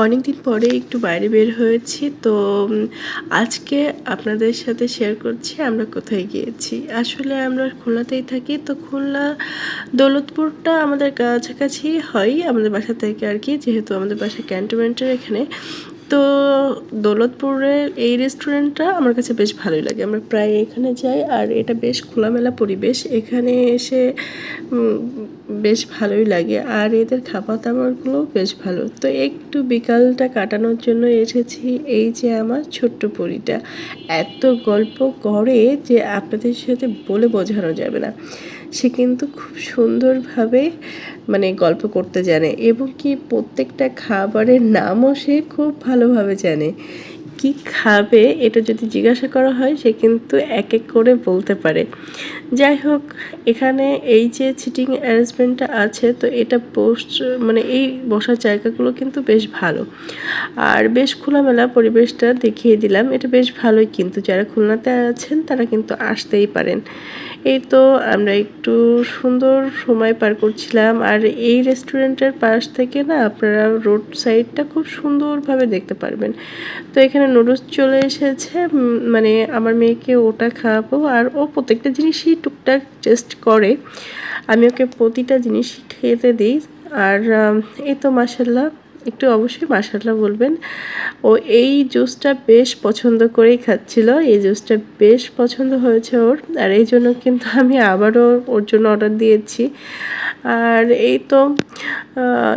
অনেকদিন পরে একটু বাইরে বের হয়েছি তো আজকে আপনাদের সাথে শেয়ার করছি আমরা কোথায় গিয়েছি। আসলে আমরা খুলনাতেই থাকি, তো খুলনা দৌলতপুরটা আমাদের কাছাকাছি হয় আমাদের বাসা থেকে আর কি, যেহেতু আমাদের বাসা ক্যান্টনমেন্টের এখানে। তো দৌলতপুরের এই রেস্টুরেন্টটা আমার কাছে বেশ ভালোই লাগে, আমরা প্রায় এখানে যাই। আর এটা বেশ খোলামেলা পরিবেশ, এখানে এসে বেশ ভালোই লাগে। আর এদের খাবার দাবারগুলো বেশ ভালো। তো একটু বিকালটা কাটানোর জন্য এসেছি। এই যে আমার ছোট্ট পরীটা এত গল্প করে যে আপনাদের সাথে বলে বোঝানো যাবে না। সে কিন্তু খুব সুন্দরভাবে গল্প করতে জানে, এবং কি প্রত্যেকটা খাবারের নামও সে খুব ভালোভাবে জানে। কি খাবে এটা যদি জিজ্ঞাসা করা হয় সে কিন্তু এক এক করে বলতে পারে। যাই হোক, এখানে এই যে সিটিং অ্যারেঞ্জমেন্টটা আছে, তো এটা এই বসার জায়গাগুলো কিন্তু বেশ ভালো। আর বেশ খোলামেলা পরিবেশটা দেখিয়ে দিলাম, এটা বেশ ভালোই। কিন্তু যারা খুলনাতে আছেন তারা কিন্তু আসতেই পারেন। এই তো আমরা একটু সুন্দর সময় পার করছিলাম। আর এই রেস্টুরেন্টের পাশ থেকে না আপনারা রোড সাইডটা খুব সুন্দরভাবে দেখতে পারবেন। তো এখানে নুডলস চলে এসেছে, আমার মেয়েকে ওটা খাওয়াবো। আর ও প্রত্যেকটা জিনিসই টুকটাক টেস্ট করে, আমি ওকে প্রতিটা জিনিস খেতে দিই। আর এই তো মাশাল্লাহ, একটু অবশ্যই মাশাল্লাহ বলবেন। ও এই জুসটা বেশ পছন্দ করেই খাচ্ছিল, এই জুসটা বেশ পছন্দ হয়েছে ওর। আর এই জন্য কিন্তু আমি আবারও ওর জন্য অর্ডার দিয়েছি। আর এই তো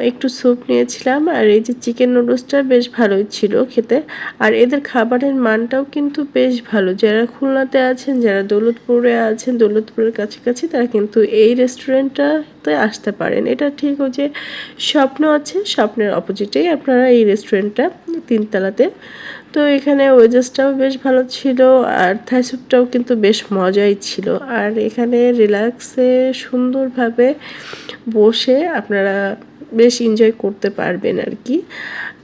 একটু স্যুপ নিয়েছিলাম। আর এই যে চিকেন নুডলসটা বেশ ভালোই ছিল খেতে। আর এদের খাবারের মানটাও কিন্তু বেশ ভালো। যারা খুলনাতে আছেন, যারা দৌলতপুরে আছেন, দৌলতপুরের কাছাকাছি, তারা কিন্তু এই রেস্টুরেন্টটাতে আসতে পারেন। এটা ঠিক ওই যে স্বপ্ন আছে, স্বপ্নের অপোজিটেই আপনারা এই রেস্টুরেন্টটা, 3তলাতে। তো এখানে ওয়েজেসটাও বেশ ভালো ছিল, আর থাই স্যুপটাও কিন্তু বেশ মজাই ছিল। আর এখানে রিল্যাক্সে সুন্দরভাবে বসে আপনারা বেশ এনজয় করতে পারবেন আর কি।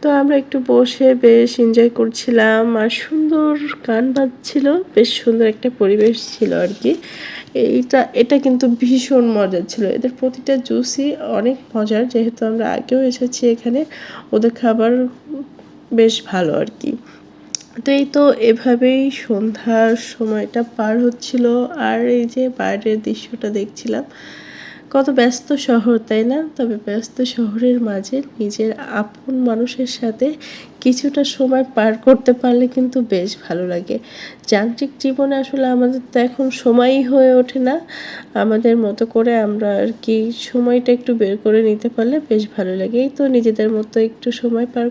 তো আমরা একটু বসে বেশ এনজয় করছিলাম, আর সুন্দর গান বাজছিল, বেশ সুন্দর একটা পরিবেশ ছিল আর কি। এটা কিন্তু ভীষণ মজার ছিল। এদের প্রতিটা জুসই অনেক মজার, যেহেতু আমরা আগেও এসেছি এখানে। ওদের খাবার বেশ ভালো আর কি। তো এই তো এভাবেই সন্ধ্যার সময়টা পার হচ্ছিল। আর এই যে বাইরের দৃশ্যটা দেখছিলাম, কত ব্যস্ত শহর, তাই না? তবে ব্যস্ত শহরের মাঝে নিজের আপন মানুষের সাথে কিছুটা সময় পার করতে পারলে কিন্তু বেশ ভালো লাগে। যান্ত্রিক জীবনে আসলে আমাদের তো এখন সময়ই হয়ে ওঠে না। আমাদের মতো করে আমরা আর কি সময়টা একটু বের করে নিতে পারলে বেশ ভালো লাগে। এই তো নিজেদের মতো একটু সময় পার